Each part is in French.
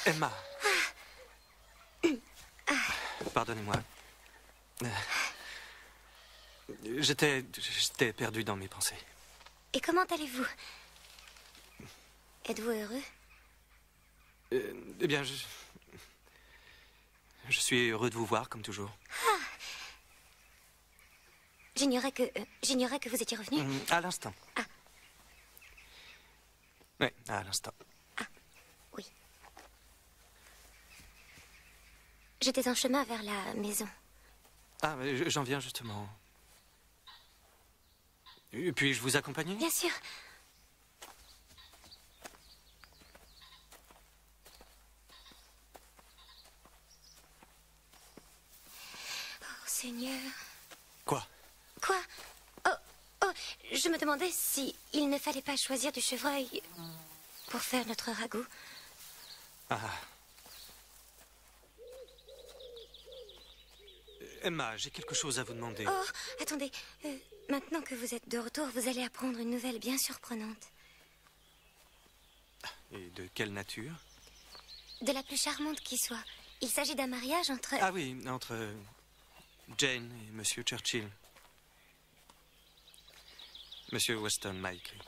Emma. Pardonnez-moi. J'étais perdu dans mes pensées. Et comment allez-vous? Êtes-vous heureux? Eh bien, je suis heureux de vous voir, comme toujours. Ah. J'ignorais que vous étiez revenu. À l'instant. Ah. Oui, à l'instant. Ah, oui. J'étais en chemin vers la maison. Ah, j'en viens justement. Puis-je vous accompagner? Bien sûr. Oh, Seigneur. Quoi? Quoi? Oh, je me demandais si il ne fallait pas choisir du chevreuil pour faire notre ragoût. Ah. Emma, j'ai quelque chose à vous demander. Oh, attendez. Maintenant que vous êtes de retour, vous allez apprendre une nouvelle bien surprenante. Et de quelle nature? De la plus charmante qui soit. Il s'agit d'un mariage entre... Ah oui, entre Jane et Monsieur Churchill. Monsieur Weston m'a écrit.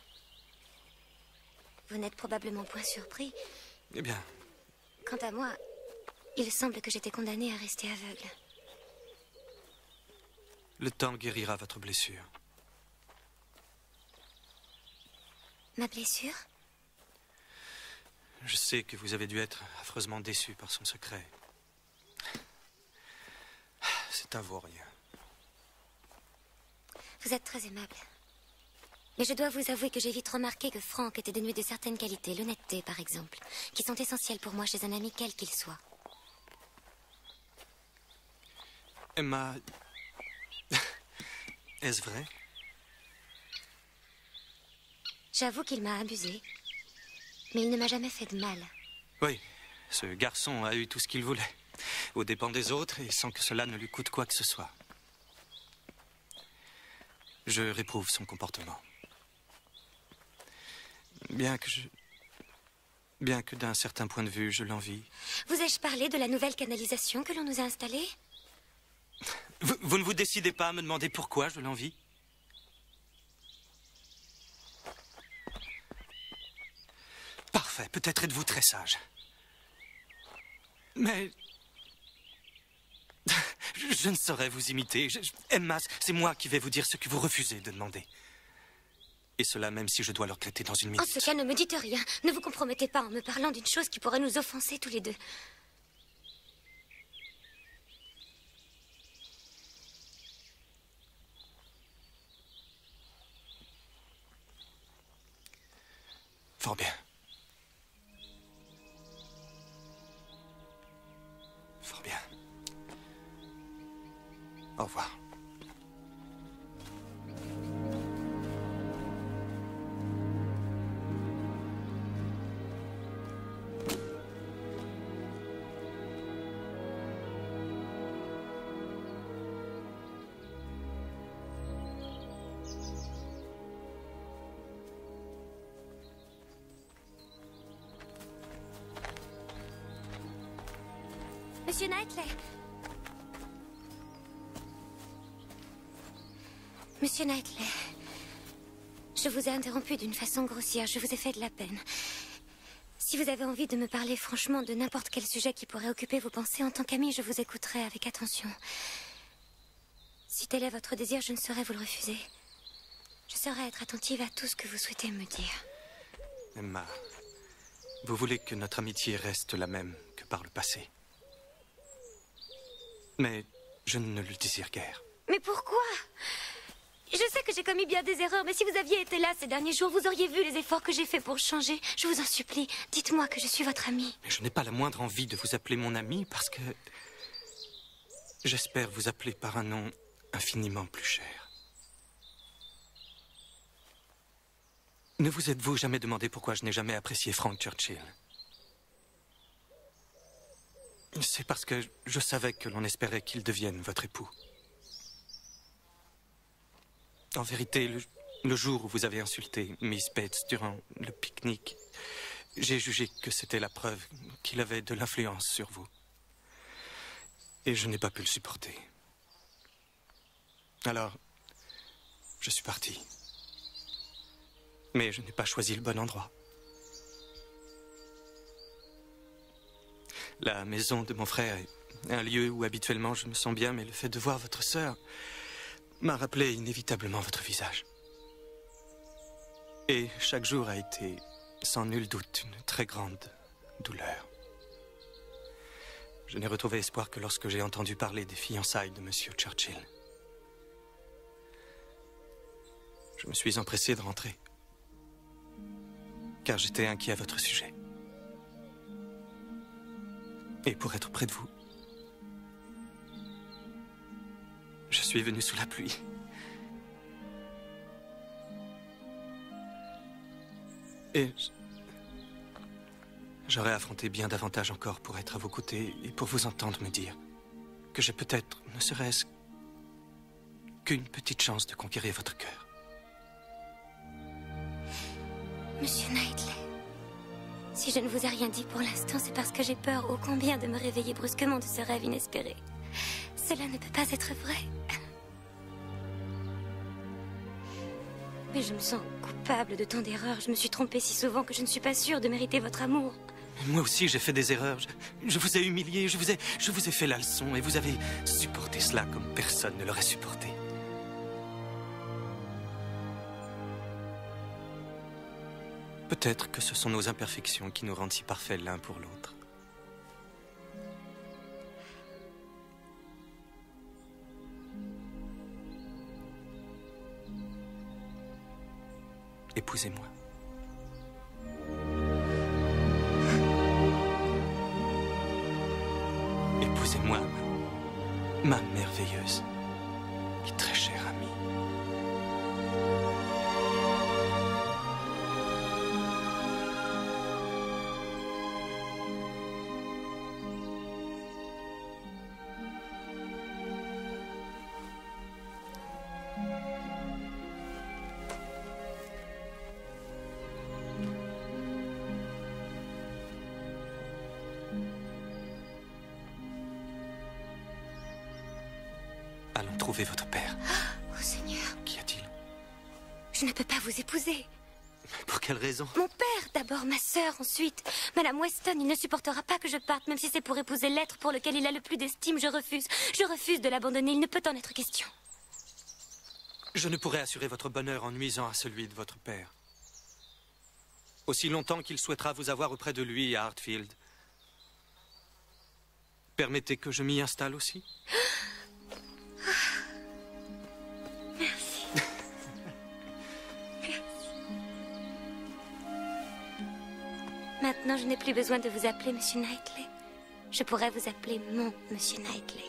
Vous n'êtes probablement point surpris. Eh bien... Quant à moi, il semble que j'étais condamnée à rester aveugle. Le temps guérira votre blessure. Ma blessure? Je sais que vous avez dû être affreusement déçu par son secret. C'est un vaurien. Vous êtes très aimable. Mais je dois vous avouer que j'ai vite remarqué que Frank était dénué de certaines qualités, l'honnêteté par exemple, qui sont essentielles pour moi chez un ami quel qu'il soit. Emma... Est-ce vrai? J'avoue qu'il m'a abusé, mais il ne m'a jamais fait de mal. Oui, ce garçon a eu tout ce qu'il voulait, aux dépens des autres et sans que cela ne lui coûte quoi que ce soit. Je réprouve son comportement. Bien que d'un certain point de vue, je l'envie. Vous ai-je parlé de la nouvelle canalisation que l'on nous a installée? Vous ne vous décidez pas à me demander pourquoi je l'envie? Parfait, peut-être êtes-vous très sage. Mais... je ne saurais vous imiter. Emma, c'est moi qui vais vous dire ce que vous refusez de demander. Et cela même si je dois le regretter dans une minute. En ce cas, ne me dites rien. Ne vous compromettez pas en me parlant d'une chose qui pourrait nous offenser tous les deux. Fort bien. Fort bien. Au revoir. Monsieur Knightley. Monsieur Knightley, je vous ai interrompu d'une façon grossière. Je vous ai fait de la peine. Si vous avez envie de me parler franchement de n'importe quel sujet qui pourrait occuper vos pensées, en tant qu'ami, je vous écouterai avec attention. Si tel est votre désir, je ne saurais vous le refuser. Je saurais être attentive à tout ce que vous souhaitez me dire. Emma, vous voulez que notre amitié reste la même que par le passé. Mais je ne le désire guère. Mais pourquoi? Je sais que j'ai commis bien des erreurs, mais si vous aviez été là ces derniers jours, vous auriez vu les efforts que j'ai faits pour changer. Je vous en supplie, dites-moi que je suis votre amie. Mais je n'ai pas la moindre envie de vous appeler mon ami parce que... j'espère vous appeler par un nom infiniment plus cher. Ne vous êtes-vous jamais demandé pourquoi je n'ai jamais apprécié Frank Churchill? C'est parce que je savais que l'on espérait qu'il devienne votre époux. En vérité, le jour où vous avez insulté Miss Bates durant le pique-nique, J'ai jugé que c'était la preuve qu'il avait de l'influence sur vous. Et je n'ai pas pu le supporter. Alors, je suis parti. Mais je n'ai pas choisi le bon endroit. La maison de mon frère est un lieu où habituellement je me sens bien, mais le fait de voir votre sœur m'a rappelé inévitablement votre visage. Et chaque jour a été, sans nul doute, une très grande douleur. Je n'ai retrouvé espoir que lorsque j'ai entendu parler des fiançailles de Monsieur Churchill. Je me suis empressé de rentrer, car j'étais inquiet à votre sujet. Et pour être près de vous, je suis venu sous la pluie. Et j'aurais affronté bien davantage encore pour être à vos côtés et pour vous entendre me dire que j'ai peut-être, ne serait-ce qu'une petite chance de conquérir votre cœur. Monsieur Knightley, si je ne vous ai rien dit pour l'instant, c'est parce que j'ai peur ô combien de me réveiller brusquement de ce rêve inespéré. Cela ne peut pas être vrai. Mais je me sens coupable de tant d'erreurs. Je me suis trompée si souvent que je ne suis pas sûre de mériter votre amour. Moi aussi, j'ai fait des erreurs. Je vous ai humilié, je vous ai fait la leçon et vous avez supporté cela comme personne ne l'aurait supporté. Peut-être que ce sont nos imperfections qui nous rendent si parfaits l'un pour l'autre. Épousez-moi. Épousez-moi, ma merveilleuse et très chère amie. Allons trouver votre père. Oh Seigneur. Qu'y a-t-il? Je ne peux pas vous épouser. Pour quelle raison? Mon père, d'abord ma sœur, ensuite. Madame Weston, il ne supportera pas que je parte, même si c'est pour épouser l'être pour lequel il a le plus d'estime. Je refuse. Je refuse de l'abandonner. Il ne peut en être question. Je ne pourrai assurer votre bonheur en nuisant à celui de votre père. Aussi longtemps qu'il souhaitera vous avoir auprès de lui à Hartfield. Permettez que je m'y installe aussi? Merci. Maintenant, je n'ai plus besoin de vous appeler Monsieur Knightley. Je pourrais vous appeler mon Monsieur Knightley.